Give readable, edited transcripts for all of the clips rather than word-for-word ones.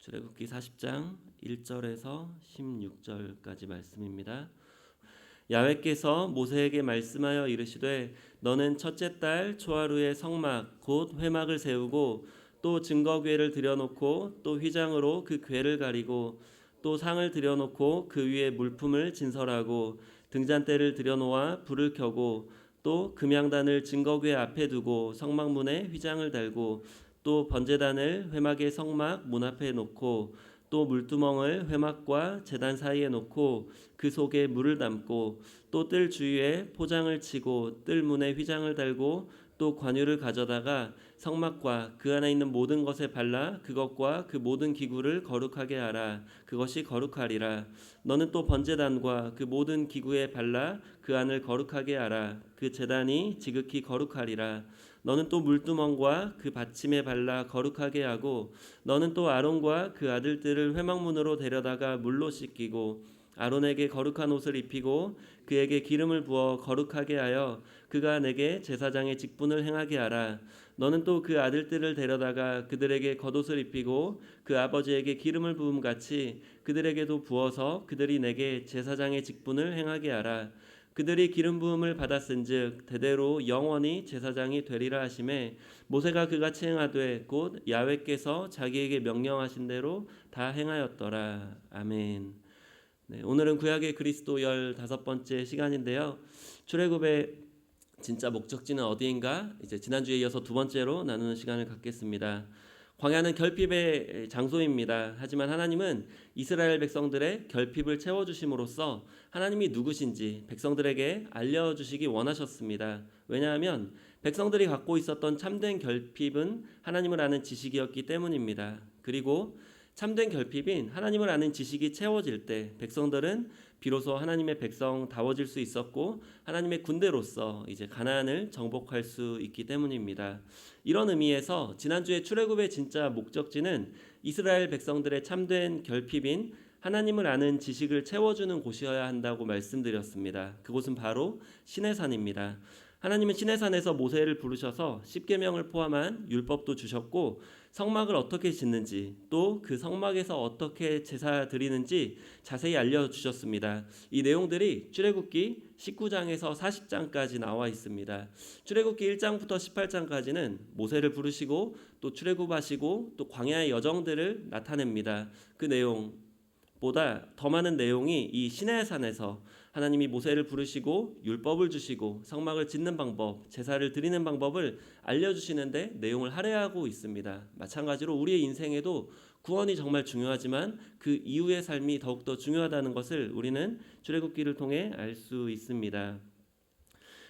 출애굽기 40장 1절에서 16절까지 말씀입니다. 야훼께서 모세에게 말씀하여 이르시되 너는 첫째 달 초하루에 성막 곧 회막을 세우고 또 증거궤를 들여놓고 또 휘장으로 그 궤를 가리고 또 상을 들여놓고 그 위에 물품을 진설하고 등잔대를 들여놓아 불을 켜고 또 금양단을 증거궤 앞에 두고 성막문에 휘장을 달고 또 번제단을 회막의 성막 문 앞에 놓고 또 물두멍을 회막과 제단 사이에 놓고 그 속에 물을 담고 또 뜰 주위에 포장을 치고 뜰 문에 휘장을 달고 또 관유를 가져다가 성막과 그 안에 있는 모든 것에 발라 그것과 그 모든 기구를 거룩하게 하라. 그것이 거룩하리라. 너는 또 번제단과 그 모든 기구에 발라 그 안을 거룩하게 하라. 그 제단이 지극히 거룩하리라. 너는 또 물두멍과 그 받침에 발라 거룩하게 하고 너는 또 아론과 그 아들들을 회막문으로 데려다가 물로 씻기고 아론에게 거룩한 옷을 입히고 그에게 기름을 부어 거룩하게 하여 그가 내게 제사장의 직분을 행하게 하라. 너는 또 그 아들들을 데려다가 그들에게 겉옷을 입히고 그 아버지에게 기름을 부음 같이 그들에게도 부어서 그들이 내게 제사장의 직분을 행하게 하라. 그들이 기름 부음을 받았은즉 대대로 영원히 제사장이 되리라 하시매 모세가 그같이 행하되 곧 야훼께서 자기에게 명령하신 대로 다 행하였더라. 아멘. 네, 오늘은 구약의 그리스도 15번째 시간인데요. 출애굽의 진짜 목적지는 어디인가? 이제 지난주에 이어서 두 번째로 나누는 시간을 갖겠습니다. 광야는 결핍의 장소입니다. 하지만 하나님은 이스라엘 백성들의 결핍을 채워주심으로써 하나님이 누구신지 백성들에게 알려주시기 원하셨습니다. 왜냐하면 백성들이 갖고 있었던 참된 결핍은 하나님을 아는 지식이었기 때문입니다. 그리고 참된 결핍인 하나님을 아는 지식이 채워질 때 백성들은 비로소 하나님의 백성다워질 수 있었고 하나님의 군대로서 이제 가나안을 정복할 수 있기 때문입니다. 이런 의미에서 지난주에 출애굽의 진짜 목적지는 이스라엘 백성들의 참된 결핍인 하나님을 아는 지식을 채워주는 곳이어야 한다고 말씀드렸습니다. 그곳은 바로 시내산입니다. 하나님은 시내산에서 모세를 부르셔서 십계명을 포함한 율법도 주셨고 성막을 어떻게 짓는지 또 그 성막에서 어떻게 제사 드리는지 자세히 알려주셨습니다. 이 내용들이 출애굽기 19장에서 40장까지 나와 있습니다. 출애굽기 1장부터 18장까지는 모세를 부르시고 또 출애굽하시고 또 광야의 여정들을 나타냅니다. 그 내용보다 더 많은 내용이 이 시내산에서 하나님이 모세를 부르시고 율법을 주시고 성막을 짓는 방법, 제사를 드리는 방법을 알려주시는데 내용을 할애하고 있습니다. 마찬가지로 우리의 인생에도 구원이 정말 중요하지만 그 이후의 삶이 더욱더 중요하다는 것을 우리는 출애굽기를 통해 알 수 있습니다.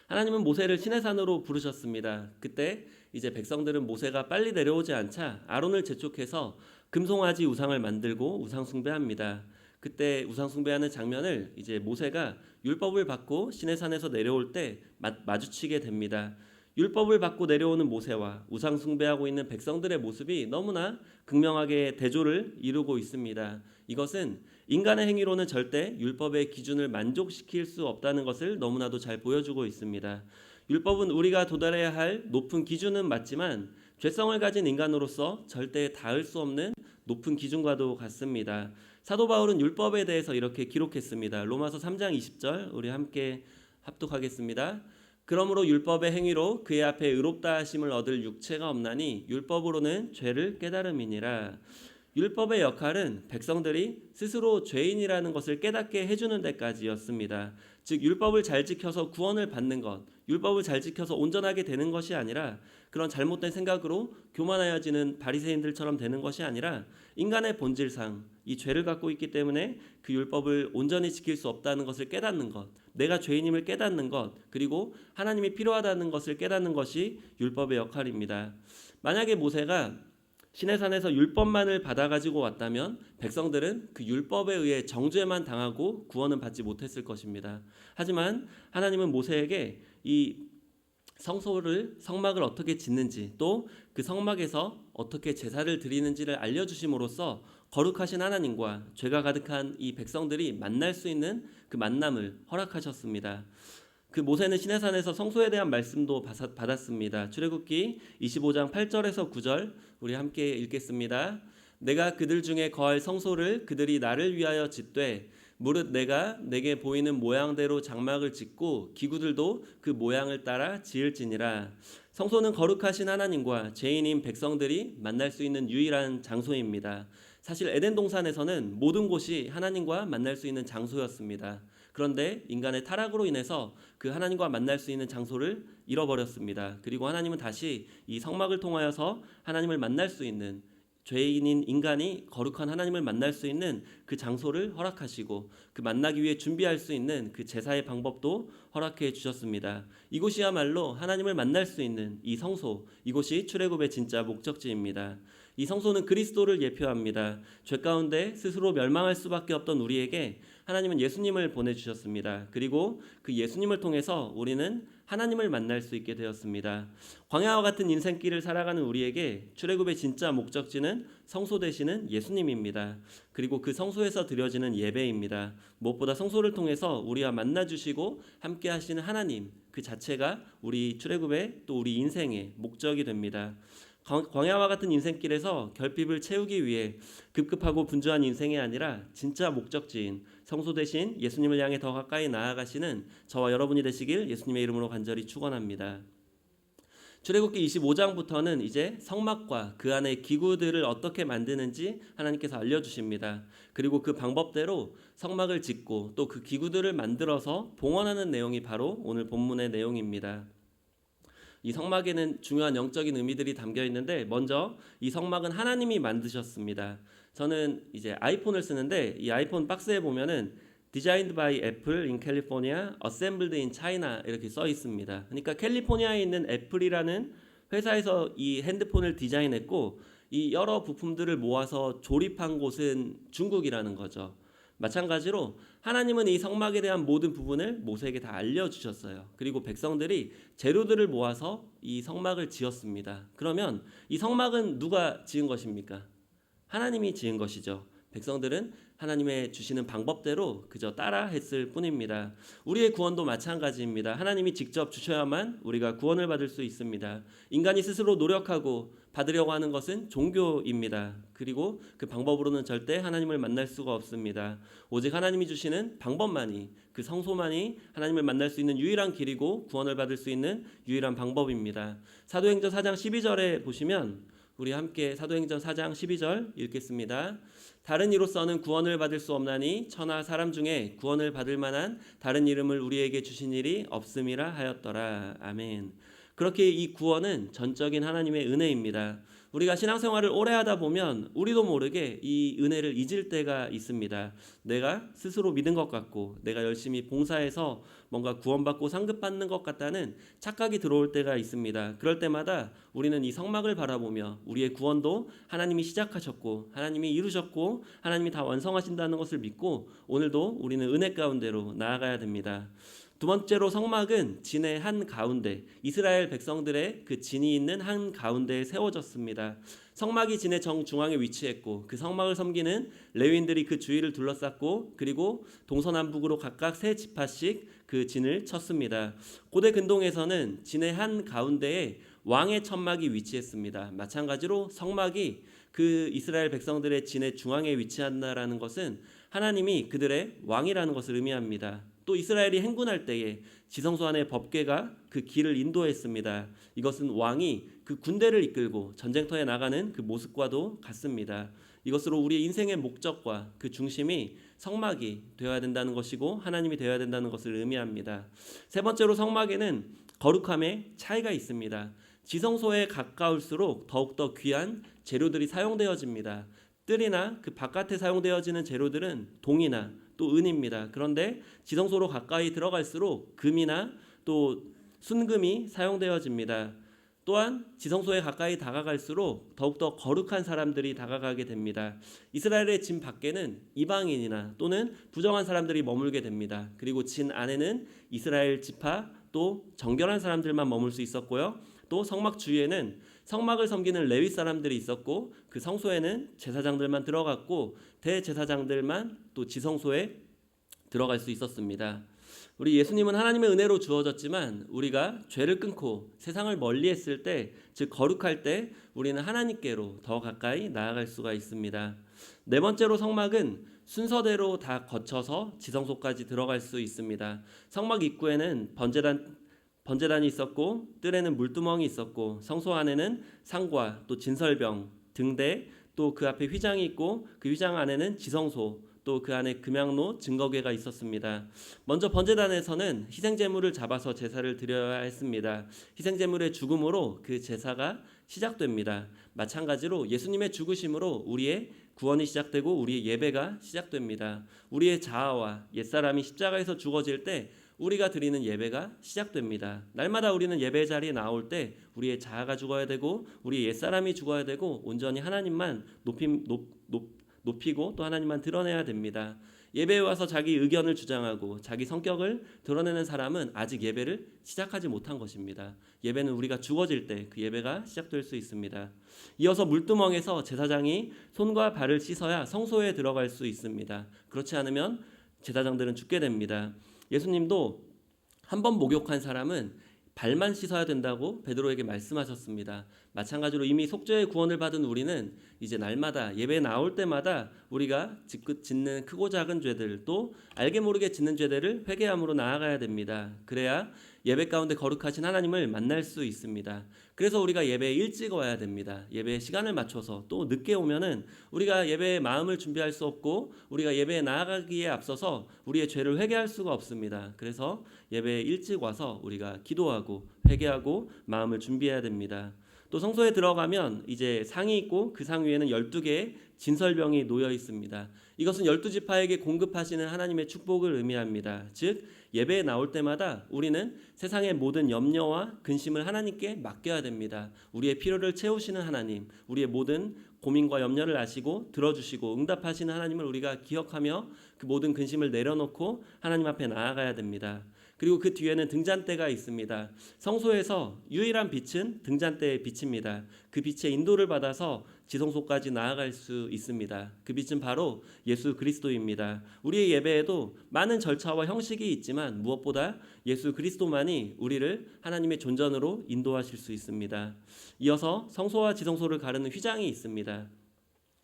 하나님은 모세를 시내산으로 부르셨습니다. 그때 이제 백성들은 모세가 빨리 내려오지 않자 아론을 재촉해서 금송아지 우상을 만들고 우상 숭배합니다. 그때 우상 숭배하는 장면을 이제 모세가 율법을 받고 시내산에서 내려올 때 마주치게 됩니다. 율법을 받고 내려오는 모세와 우상 숭배하고 있는 백성들의 모습이 너무나 극명하게 대조를 이루고 있습니다. 이것은 인간의 행위로는 절대 율법의 기준을 만족시킬 수 없다는 것을 너무나도 잘 보여주고 있습니다. 율법은 우리가 도달해야 할 높은 기준은 맞지만 죄성을 가진 인간으로서 절대 닿을 수 없는 높은 기준과도 같습니다. 사도 바울은 율법에 대해서 이렇게 기록했습니다. 로마서 3장 20절 우리 함께 합독하겠습니다. 그러므로 율법의 행위로 그의 앞에 의롭다 하심을 얻을 육체가 없나니 율법으로는 죄를 깨달음이니라. 율법의 역할은 백성들이 스스로 죄인이라는 것을 깨닫게 해주는 데까지였습니다. 즉 율법을 잘 지켜서 구원을 받는 것, 율법을 잘 지켜서 온전하게 되는 것이 아니라 그런 잘못된 생각으로 교만하여지는 바리새인들처럼 되는 것이 아니라 인간의 본질상 이 죄를 갖고 있기 때문에 그 율법을 온전히 지킬 수 없다는 것을 깨닫는 것, 내가 죄인임을 깨닫는 것, 그리고 하나님이 필요하다는 것을 깨닫는 것이 율법의 역할입니다. 만약에 모세가 시내산에서 율법만을 받아가지고 왔다면 백성들은 그 율법에 의해 정죄만 당하고 구원은 받지 못했을 것입니다. 하지만 하나님은 모세에게 이 성막을 어떻게 짓는지 또 그 성막에서 어떻게 제사를 드리는지를 알려주심으로써 거룩하신 하나님과 죄가 가득한 이 백성들이 만날 수 있는 그 만남을 허락하셨습니다. 그 모세는 시내산에서 성소에 대한 말씀도 받았습니다. 출애굽기 25장 8절에서 9절 우리 함께 읽겠습니다. 내가 그들 중에 거할 성소를 그들이 나를 위하여 짓되 무릇 내가 내게 보이는 모양대로 장막을 짓고 기구들도 그 모양을 따라 지을지니라. 성소는 거룩하신 하나님과 죄인인 백성들이 만날 수 있는 유일한 장소입니다. 사실 에덴 동산에서는 모든 곳이 하나님과 만날 수 있는 장소였습니다. 그런데 인간의 타락으로 인해서 그 하나님과 만날 수 있는 장소를 잃어버렸습니다. 그리고 하나님은 다시 이 성막을 통하여서 하나님을 만날 수 있는, 죄인인 인간이 거룩한 하나님을 만날 수 있는 그 장소를 허락하시고 그 만나기 위해 준비할 수 있는 그 제사의 방법도 허락해 주셨습니다. 이곳이야말로 하나님을 만날 수 있는 이 성소, 이곳이 출애굽의 진짜 목적지입니다. 이 성소는 그리스도를 예표합니다. 죄 가운데 스스로 멸망할 수밖에 없던 우리에게 하나님은 예수님을 보내주셨습니다. 그리고 그 예수님을 통해서 우리는 하나님을 만날 수 있게 되었습니다. 광야와 같은 인생길을 살아가는 우리에게 출애굽의 진짜 목적지는 성소 되시는 예수님입니다. 그리고 그 성소에서 드려지는 예배입니다. 무엇보다 성소를 통해서 우리와 만나 주시고 함께 하시는 하나님, 그 자체가 우리 출애굽의 또 우리 인생의 목적이 됩니다. 광야와 같은 인생길에서 결핍을 채우기 위해 급급하고 분주한 인생이 아니라 진짜 목적지인 성소 대신 예수님을 향해 더 가까이 나아가시는 저와 여러분이 되시길 예수님의 이름으로 간절히 축원합니다. 출애굽기 25장부터는 이제 성막과 그 안의 기구들을 어떻게 만드는지 하나님께서 알려주십니다. 그리고 그 방법대로 성막을 짓고 또 그 기구들을 만들어서 봉헌하는 내용이 바로 오늘 본문의 내용입니다. 이 성막에는 중요한 영적인 의미들이 담겨 있는데, 먼저 이 성막은 하나님이 만드셨습니다. 저는 이제 아이폰을 쓰는데 이 아이폰 박스에 보면은 Designed by Apple in California, Assembled in China 이렇게 써 있습니다. 그러니까 캘리포니아에 있는 애플이라는 회사에서 이 핸드폰을 디자인했고 이 여러 부품들을 모아서 조립한 곳은 중국이라는 거죠. 마찬가지로 하나님은 이 성막에 대한 모든 부분을 모세에게 다 알려주셨어요. 그리고 백성들이 재료들을 모아서 이 성막을 지었습니다. 그러면 이 성막은 누가 지은 것입니까? 하나님이 지은 것이죠. 백성들은 하나님의 주시는 방법대로 그저 따라 했을 뿐입니다. 우리의 구원도 마찬가지입니다. 하나님이 직접 주셔야만 우리가 구원을 받을 수 있습니다. 인간이 스스로 노력하고 받으려고 하는 것은 종교입니다. 그리고 그 방법으로는 절대 하나님을 만날 수가 없습니다. 오직 하나님이 주시는 방법만이, 그 성소만이 하나님을 만날 수 있는 유일한 길이고 구원을 받을 수 있는 유일한 방법입니다. 사도행전 4장 12절에 보시면 우리 함께 사도행전 4장 12절 읽겠습니다. 다른 이로서는 구원을 받을 수 없나니 천하 사람 중에 구원을 받을 만한 다른 이름을 우리에게 주신 일이 없음이라 하였더라. 아멘. 그렇게 이 구원은 전적인 하나님의 은혜입니다. 우리가 신앙생활을 오래 하다 보면 우리도 모르게 이 은혜를 잊을 때가 있습니다. 내가 스스로 믿은 것 같고 내가 열심히 봉사해서 뭔가 구원받고 상급받는 것 같다는 착각이 들어올 때가 있습니다. 그럴 때마다 우리는 이 성막을 바라보며 우리의 구원도 하나님이 시작하셨고 하나님이 이루셨고 하나님이 다 완성하신다는 것을 믿고 오늘도 우리는 은혜 가운데로 나아가야 됩니다. 두 번째로 성막은 진의 한 가운데, 이스라엘 백성들의 그 진이 있는 한 가운데에 세워졌습니다. 성막이 진의 정중앙에 위치했고 그 성막을 섬기는 레위인들이 그 주위를 둘러쌌고 그리고 동서남북으로 각각 세 지파씩 그 진을 쳤습니다. 고대 근동에서는 진의 한 가운데에 왕의 천막이 위치했습니다. 마찬가지로 성막이 그 이스라엘 백성들의 진의 중앙에 위치한다라는 것은 하나님이 그들의 왕이라는 것을 의미합니다. 또 이스라엘이 행군할 때에 지성소 안에 법궤가 그 길을 인도했습니다. 이것은 왕이 그 군대를 이끌고 전쟁터에 나가는 그 모습과도 같습니다. 이것으로 우리의 인생의 목적과 그 중심이 성막이 되어야 된다는 것이고 하나님이 되어야 된다는 것을 의미합니다. 세 번째로 성막에는 거룩함의 차이가 있습니다. 지성소에 가까울수록 더욱더 귀한 재료들이 사용되어집니다. 뜰이나 그 바깥에 사용되어지는 재료들은 동이나 또 은입니다. 그런데 지성소로 가까이 들어갈수록 금이나 또 순금이 사용되어집니다. 또한 지성소에 가까이 다가갈수록 더욱더 거룩한 사람들이 다가가게 됩니다. 이스라엘의 진 밖에는 이방인이나 또는 부정한 사람들이 머물게 됩니다. 그리고 진 안에는 이스라엘 지파 또 정결한 사람들만 머물 수 있었고요. 또 성막 주위에는 성막을 섬기는 레위 사람들이 있었고 그 성소에는 제사장들만 들어갔고 대제사장들만 또 지성소에 들어갈 수 있었습니다. 우리 예수님은 하나님의 은혜로 주어졌지만 우리가 죄를 끊고 세상을 멀리했을 때, 즉 거룩할 때 우리는 하나님께로 더 가까이 나아갈 수가 있습니다. 네 번째로 성막은 순서대로 다 거쳐서 지성소까지 들어갈 수 있습니다. 성막 입구에는 번제단이 있었고 뜰에는 물두멍이 있었고 성소 안에는 상과 또 진설병, 등대, 또 그 앞에 휘장이 있고 그 휘장 안에는 지성소, 또 그 안에 금양로, 증거궤가 있었습니다. 먼저 번제단에서는 희생제물을 잡아서 제사를 드려야 했습니다. 희생제물의 죽음으로 그 제사가 시작됩니다. 마찬가지로 예수님의 죽으심으로 우리의 구원이 시작되고 우리의 예배가 시작됩니다. 우리의 자아와 옛사람이 십자가에서 죽어질 때 우리가 드리는 예배가 시작됩니다. 날마다 우리는 예배 자리에 나올 때 우리의 자아가 죽어야 되고 우리의 옛사람이 죽어야 되고 온전히 하나님만 높이고 또 하나님만 드러내야 됩니다. 예배에 와서 자기 의견을 주장하고 자기 성격을 드러내는 사람은 아직 예배를 시작하지 못한 것입니다. 예배는 우리가 죽어질 때 그 예배가 시작될 수 있습니다. 이어서 물두멍에서 제사장이 손과 발을 씻어야 성소에 들어갈 수 있습니다. 그렇지 않으면 제사장들은 죽게 됩니다. 예수님도 한 번 목욕한 사람은 발만 씻어야 된다고 베드로에게 말씀하셨습니다. 마찬가지로 이미 속죄의 구원을 받은 우리는 이제 날마다 예배에 나올 때마다 우리가 짓는 크고 작은 죄들, 또 알게 모르게 짓는 죄들을 회개함으로 나아가야 됩니다. 그래야 예배 가운데 거룩하신 하나님을 만날 수 있습니다. 그래서 우리가 예배에 일찍 와야 됩니다. 예배에 시간을 맞춰서. 또 늦게 오면은 우리가 예배에 마음을 준비할 수 없고 우리가 예배에 나아가기에 앞서서 우리의 죄를 회개할 수가 없습니다. 그래서 예배에 일찍 와서 우리가 기도하고 회개하고 마음을 준비해야 됩니다. 또 성소에 들어가면 이제 상이 있고 그 상 위에는 12개의 진설병이 놓여 있습니다. 이것은 12지파에게 공급하시는 하나님의 축복을 의미합니다. 즉 예배에 나올 때마다 우리는 세상의 모든 염려와 근심을 하나님께 맡겨야 됩니다. 우리의 필요를 채우시는 하나님, 우리의 모든 고민과 염려를 아시고 들어주시고 응답하시는 하나님을 우리가 기억하며 그 모든 근심을 내려놓고 하나님 앞에 나아가야 됩니다. 그리고 그 뒤에는 등잔대가 있습니다. 성소에서 유일한 빛은 등잔대의 빛입니다. 그 빛의 인도를 받아서 지성소까지 나아갈 수 있습니다. 그 빛은 바로 예수 그리스도입니다. 우리의 예배에도 많은 절차와 형식이 있지만 무엇보다 예수 그리스도만이 우리를 하나님의 존전으로 인도하실 수 있습니다. 이어서 성소와 지성소를 가르는 휘장이 있습니다.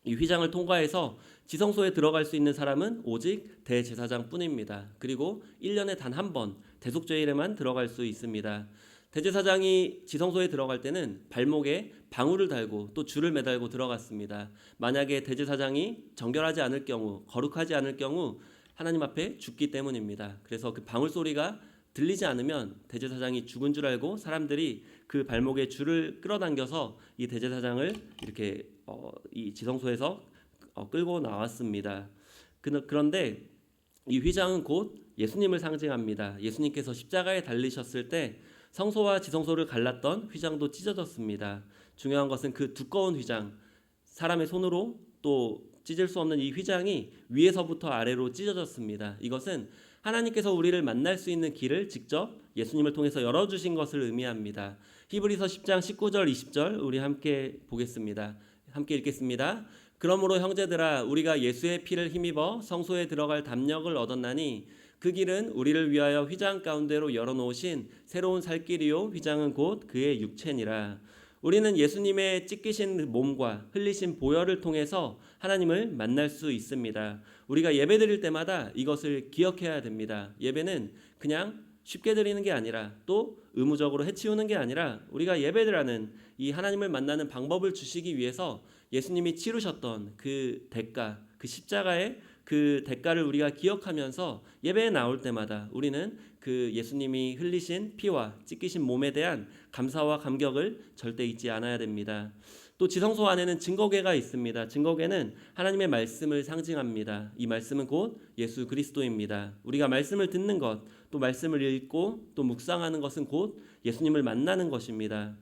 이 휘장을 통과해서 지성소에 들어갈 수 있는 사람은 오직 대제사장뿐입니다. 그리고 1년에 단 한 번 대속죄일에만 들어갈 수 있습니다. 대제사장이 지성소에 들어갈 때는 발목에 방울을 달고 또 줄을 매달고 들어갔습니다. 만약에 대제사장이 정결하지 않을 경우, 거룩하지 않을 경우 하나님 앞에 죽기 때문입니다. 그래서 그 방울 소리가 들리지 않으면 대제사장이 죽은 줄 알고 사람들이 그 발목에 줄을 끌어당겨서 이 대제사장을 이렇게 이 지성소에서 끌고 나왔습니다. 그런데 이 휘장은 곧 예수님을 상징합니다. 예수님께서 십자가에 달리셨을 때 성소와 지성소를 갈랐던 휘장도 찢어졌습니다. 중요한 것은 그 두꺼운 휘장, 사람의 손으로 또 찢을 수 없는 이 휘장이 위에서부터 아래로 찢어졌습니다. 이것은 하나님께서 우리를 만날 수 있는 길을 직접 예수님을 통해서 열어주신 것을 의미합니다. 히브리서 10장 19절 20절 우리 함께 보겠습니다. 함께 읽겠습니다. 그러므로 형제들아 우리가 예수의 피를 힘입어 성소에 들어갈 담력을 얻었나니 그 길은 우리를 위하여 휘장 가운데로 열어놓으신 새로운 살 길이요 휘장은 곧 그의 육체니라. 우리는 예수님의 찢기신 몸과 흘리신 보혈을 통해서 하나님을 만날 수 있습니다. 우리가 예배드릴 때마다 이것을 기억해야 됩니다. 예배는 그냥 쉽게 드리는 게 아니라 또 의무적으로 해치우는 게 아니라 우리가 예배드리는 이 하나님을 만나는 방법을 주시기 위해서 예수님이 치르셨던 그 대가, 그 십자가의 그 대가를 우리가 기억하면서 예배에 나올 때마다 우리는 그 예수님이 흘리신 피와 찢기신 몸에 대한 감사와 감격을 절대 잊지 않아야 됩니다. 또 지성소 안에는 증거궤가 있습니다. 증거궤는 하나님의 말씀을 상징합니다. 이 말씀은 곧 예수 그리스도입니다. 우리가 말씀을 듣는 것, 또 말씀을 읽고 또 묵상하는 것은 곧 예수님을 만나는 것입니다.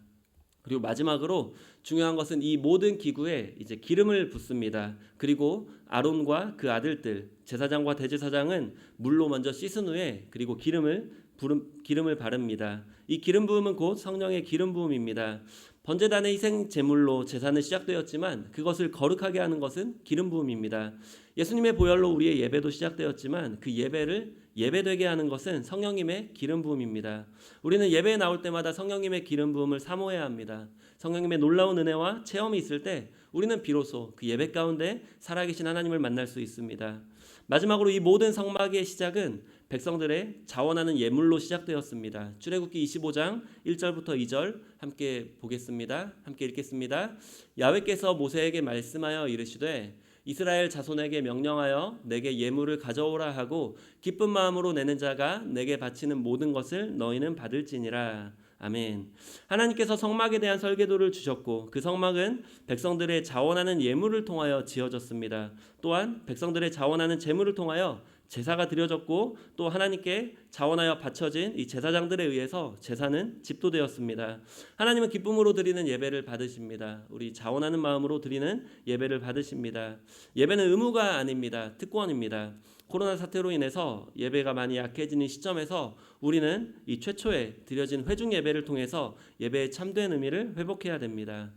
그리고 마지막으로 중요한 것은 이 모든 기구에 이제 기름을 붓습니다. 그리고 아론과 그 아들들, 제사장과 대제사장은 물로 먼저 씻은 후에 그리고 기름을 바릅니다. 이 기름 부음은 곧 성령의 기름 부음입니다. 번제단의 희생 제물로 제사는 시작되었지만 그것을 거룩하게 하는 것은 기름 부음입니다. 예수님의 보혈로 우리의 예배도 시작되었지만 그 예배를 예배되게 하는 것은 성령님의 기름 부음입니다. 우리는 예배에 나올 때마다 성령님의 기름 부음을 사모해야 합니다. 성령님의 놀라운 은혜와 체험이 있을 때 우리는 비로소 그 예배 가운데 살아계신 하나님을 만날 수 있습니다. 마지막으로 이 모든 성막의 시작은 백성들의 자원하는 예물로 시작되었습니다. 출애굽기 25장 1절부터 2절 함께 보겠습니다. 함께 읽겠습니다. 야훼께서 모세에게 말씀하여 이르시되 이스라엘 자손에게 명령하여 내게 예물을 가져오라 하고 기쁜 마음으로 내는 자가 내게 바치는 모든 것을 너희는 받을지니라. 아멘. 하나님께서 성막에 대한 설계도를 주셨고 그 성막은 백성들의 자원하는 예물을 통하여 지어졌습니다. 또한 백성들의 자원하는 제물을 통하여 제사가 드려졌고 또 하나님께 자원하여 바쳐진 이 제사장들에 의해서 제사는 집도되었습니다. 하나님은 기쁨으로 드리는 예배를 받으십니다. 우리 자원하는 마음으로 드리는 예배를 받으십니다. 예배는 의무가 아닙니다. 특권입니다. 코로나 사태로 인해서 예배가 많이 약해지는 시점에서 우리는 이 최초에 드려진 회중 예배를 통해서 예배의 참된 의미를 회복해야 됩니다.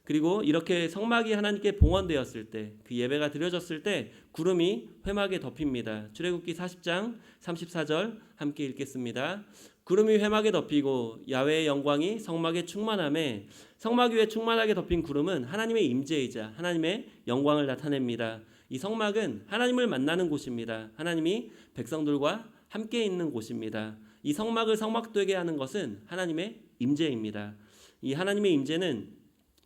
그리고 이렇게 성막이 하나님께 봉헌되었을 때 그 예배가 드려졌을 때 구름이 회막에 덮입니다. 출애굽기 40장 34절 함께 읽겠습니다. 구름이 회막에 덮이고 야훼의 영광이 성막에 충만하매 성막 위에 충만하게 덮인 구름은 하나님의 임재이자 하나님의 영광을 나타냅니다. 이 성막은 하나님을 만나는 곳입니다. 하나님이 백성들과 함께 있는 곳입니다. 이 성막을 성막되게 하는 것은 하나님의 임재입니다. 이 하나님의 임재는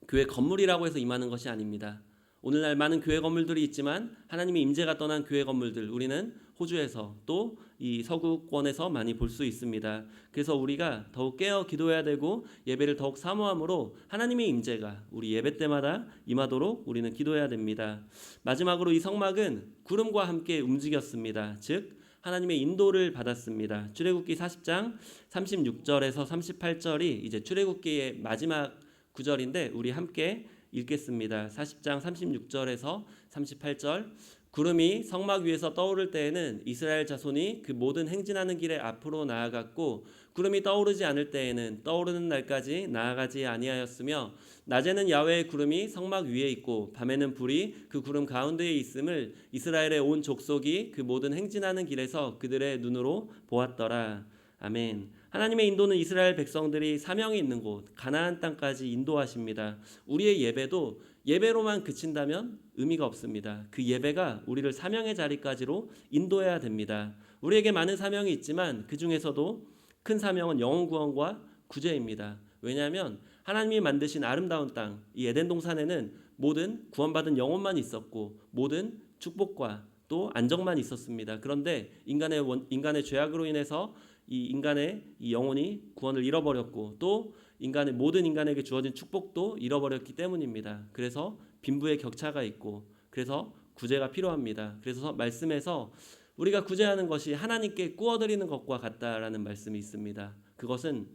교회 건물이라고 해서 임하는 것이 아닙니다. 오늘날 많은 교회 건물들이 있지만 하나님의 임재가 떠난 교회 건물들 우리는 호주에서 또 이 서구권에서 많이 볼 수 있습니다. 그래서 우리가 더욱 깨어 기도해야 되고 예배를 더욱 사모함으로 하나님의 임재가 우리 예배 때마다 임하도록 우리는 기도해야 됩니다. 마지막으로 이 성막은 구름과 함께 움직였습니다. 즉 하나님의 인도를 받았습니다. 출애굽기 40장 36절에서 38절이 이제 출애굽기의 마지막 구절인데 우리 함께 읽겠습니다. 40장 36절에서 38절 구름이 성막 위에서 떠오를 때에는 이스라엘 자손이 그 모든 행진하는 길에 앞으로 나아갔고 구름이 떠오르지 않을 때에는 떠오르는 날까지 나아가지 아니하였으며 낮에는 야훼의 구름이 성막 위에 있고 밤에는 불이 그 구름 가운데에 있음을 이스라엘의 온 족속이 그 모든 행진하는 길에서 그들의 눈으로 보았더라. 아멘. 하나님의 인도는 이스라엘 백성들이 사명이 있는 곳 가나안 땅까지 인도하십니다. 우리의 예배도 예배로만 그친다면 의미가 없습니다. 그 예배가 우리를 사명의 자리까지로 인도해야 됩니다. 우리에게 많은 사명이 있지만 그 중에서도 큰 사명은 영혼 구원과 구제입니다. 왜냐하면 하나님이 만드신 아름다운 땅, 이 에덴 동산에는 모든 구원받은 영혼만 있었고 모든 축복과 또 안정만 있었습니다. 그런데 인간의 죄악으로 인해서 이 인간의 이 영혼이 구원을 잃어버렸고 또 모든 인간에게 주어진 축복도 잃어버렸기 때문입니다. 그래서 빈부의 격차가 있고 그래서 구제가 필요합니다. 그래서 말씀에서 우리가 구제하는 것이 하나님께 구워드리는 것과 같다라는 말씀이 있습니다. 그것은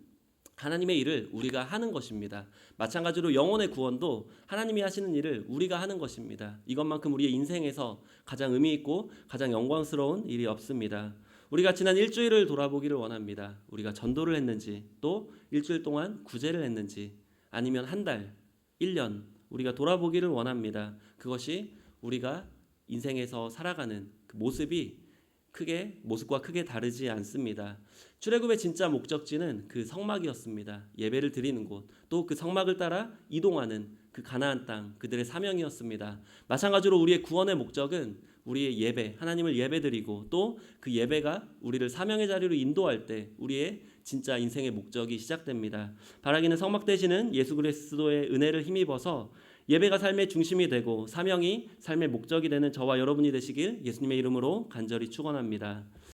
하나님의 일을 우리가 하는 것입니다. 마찬가지로 영혼의 구원도 하나님이 하시는 일을 우리가 하는 것입니다. 이것만큼 우리의 인생에서 가장 의미 있고 가장 영광스러운 일이 없습니다. 우리가 지난 일주일을 돌아보기를 원합니다. 우리가 전도를 했는지 또 일주일 동안 구제를 했는지 아니면 한 달, 1년 우리가 돌아보기를 원합니다. 그것이 우리가 인생에서 살아가는 그 모습과 크게 다르지 않습니다. 출애굽의 진짜 목적지는 그 성막이었습니다. 예배를 드리는 곳, 또 그 성막을 따라 이동하는 그 가나안 땅, 그들의 사명이었습니다. 마찬가지로 우리의 구원의 목적은 우리의 예배, 하나님을 예배드리고 또 그 예배가 우리를 사명의 자리로 인도할 때 우리의 진짜 인생의 목적이 시작됩니다. 바라기는 성막 되시는 예수 그리스도의 은혜를 힘입어서 예배가 삶의 중심이 되고 사명이 삶의 목적이 되는 저와 여러분이 되시길 예수님의 이름으로 간절히 축원합니다.